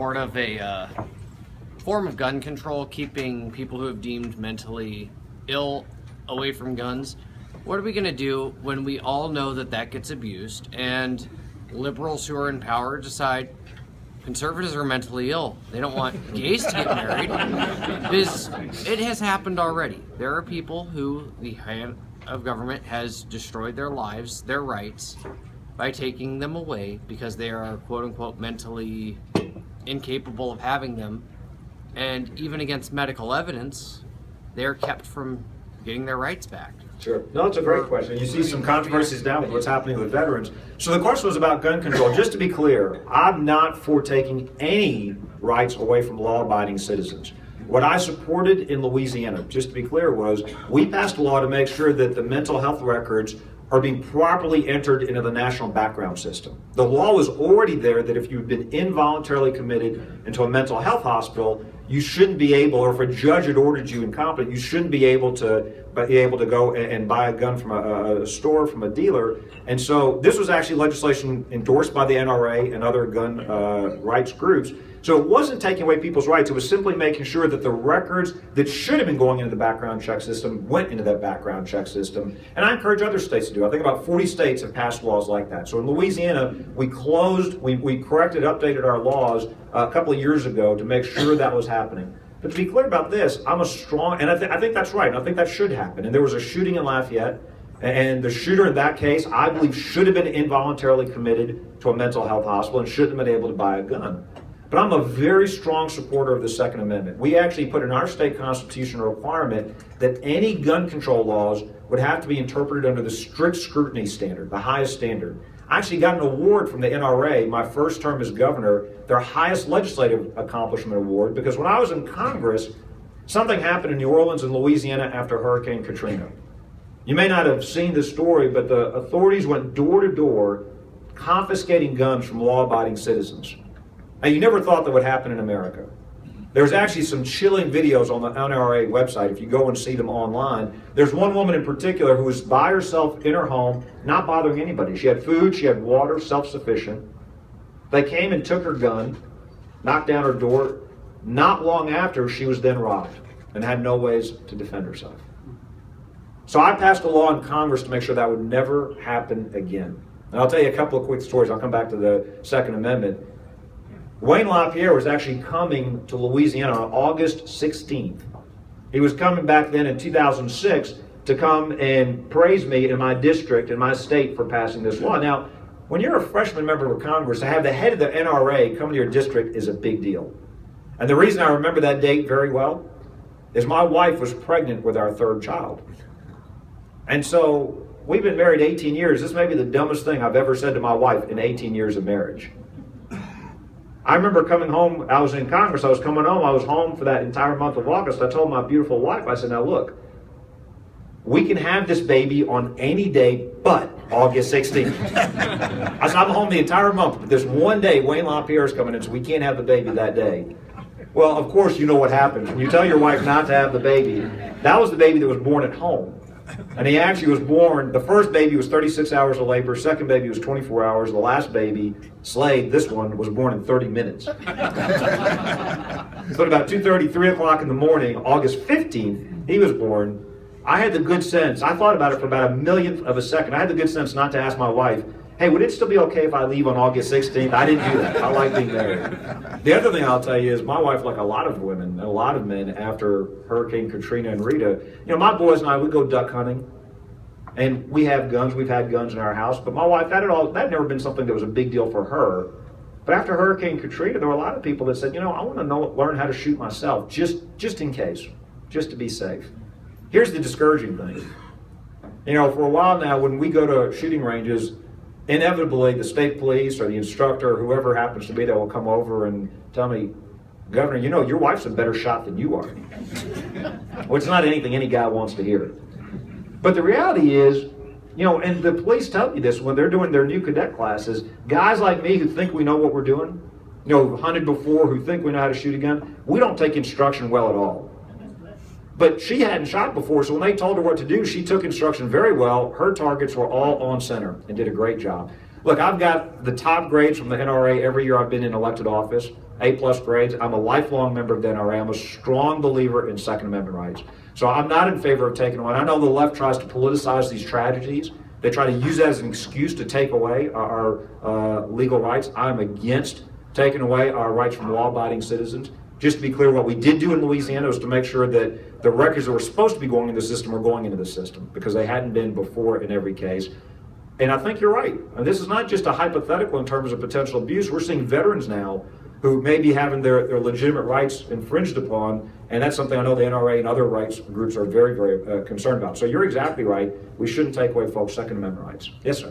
support of a form of gun control, keeping people who have deemed mentally ill away from guns. What are we going to do when we all know that that gets abused and liberals who are in power decide conservatives are mentally ill? They don't want gays to get married. Because it has happened already. There are people who the hand of government has destroyed their lives, their rights, by taking them away because they are quote-unquote mentally incapable of having them. And even against medical evidence, they're kept from getting their rights back. Sure. No, it's a great question. You see some controversies now with what's happening with veterans. So the question was about gun control. Just to be clear, I'm not for taking any rights away from law-abiding citizens. What I supported in Louisiana, just to be clear, was we passed a law to make sure that the mental health records are being properly entered into the national background system. The law was already there that if you've been involuntarily committed into a mental health hospital, you shouldn't be able, or if a judge had ordered you incompetent, you shouldn't be able to go and buy a gun from a store, from a dealer. And so this was actually legislation endorsed by the NRA and other gun rights groups. So it wasn't taking away people's rights. It was simply making sure that the records that should have been going into the background check system went into that background check system. And I encourage other states to do it. I think about 40 states have passed laws like that. So in Louisiana, we corrected, updated our laws a couple of years ago to make sure that was happening. But to be clear about this, I'm a strong, and I think that's right, and I think that should happen. And there was a shooting in Lafayette, and the shooter in that case, I believe, should have been involuntarily committed to a mental health hospital and shouldn't have been able to buy a gun. But I'm a very strong supporter of the Second Amendment. We actually put in our state constitution a requirement that any gun control laws would have to be interpreted under the strict scrutiny standard, the highest standard. I actually got an award from the NRA, my first term as governor, their highest legislative accomplishment award, because when I was in Congress, something happened in New Orleans and Louisiana after Hurricane Katrina. You may not have seen this story, but the authorities went door to door confiscating guns from law-abiding citizens. Now, you never thought that would happen in America. There's actually some chilling videos on the NRA website if you go and see them online. There's one woman in particular who was by herself in her home, not bothering anybody. She had food, she had water, self-sufficient. They came and took her gun, knocked down her door. Not long after, she was then robbed and had no ways to defend herself. So I passed a law in Congress to make sure that would never happen again. And I'll tell you a couple of quick stories. I'll come back to the Second Amendment. Wayne LaPierre was actually coming to Louisiana on August 16th. He was coming back then in 2006 to come and praise me in my district, in my state, for passing this law. Now, when you're a freshman member of Congress, to have the head of the NRA come to your district is a big deal. And the reason I remember that date very well is my wife was pregnant with our third child. And so we've been married 18 years. This may be the dumbest thing I've ever said to my wife in 18 years of marriage. I remember coming home, I was in Congress, I was coming home, I was home for that entire month of August. I told my beautiful wife, I said, now look, we can have this baby on any day but August 16th. I said, I'm home the entire month, but this one day Wayne LaPierre is coming in, so we can't have the baby that day. Well, of course, you know what happens. When you tell your wife not to have the baby, that was the baby that was born at home. And he actually was born, the first baby was 36 hours of labor, second baby was 24 hours, the last baby, Slade, this one, was born in 30 minutes. So at about 2:30, 3 o'clock in the morning, August 15th, he was born. I had the good sense, I thought about it for about a millionth of a second, I had the good sense not to ask my wife, hey, would it still be okay if I leave on August 16th? I didn't do that. I like being married. The other thing I'll tell you is my wife, like a lot of women and a lot of men after Hurricane Katrina and Rita, you know, my boys and I, we go duck hunting. And we have guns. We've had guns in our house. But my wife, that had never been something that was a big deal for her. But after Hurricane Katrina, there were a lot of people that said, you know, I want to learn how to shoot myself, just in case, just to be safe. Here's the discouraging thing. You know, for a while now, when we go to shooting ranges, inevitably the state police or the instructor or whoever happens to be there will come over and tell me, Governor, you know, your wife's a better shot than you are. Well, it's not anything any guy wants to hear. But the reality is, you know, and the police tell you this when they're doing their new cadet classes, guys like me who think we know what we're doing, you know, who've hunted before, who think we know how to shoot a gun, we don't take instruction well at all. But she hadn't shot before, so when they told her what to do, she took instruction very well. Her targets were all on center and did a great job. Look, I've got the top grades from the NRA every year I've been in elected office. A+ grades. I'm a lifelong member of the NRA. I'm a strong believer in Second Amendment rights. So I'm not in favor of taking away. I know the left tries to politicize these tragedies. They try to use that as an excuse to take away our legal rights. I'm against taking away our rights from law-abiding citizens. Just to be clear, what we did do in Louisiana was to make sure that the records that were supposed to be going into the system were going into the system, because they hadn't been before in every case. And I think you're right. And this is not just a hypothetical in terms of potential abuse. We're seeing veterans now who may be having their legitimate rights infringed upon, and that's something I know the NRA and other rights groups are very, very concerned about. So you're exactly right. We shouldn't take away folks' Second Amendment rights. Yes, sir.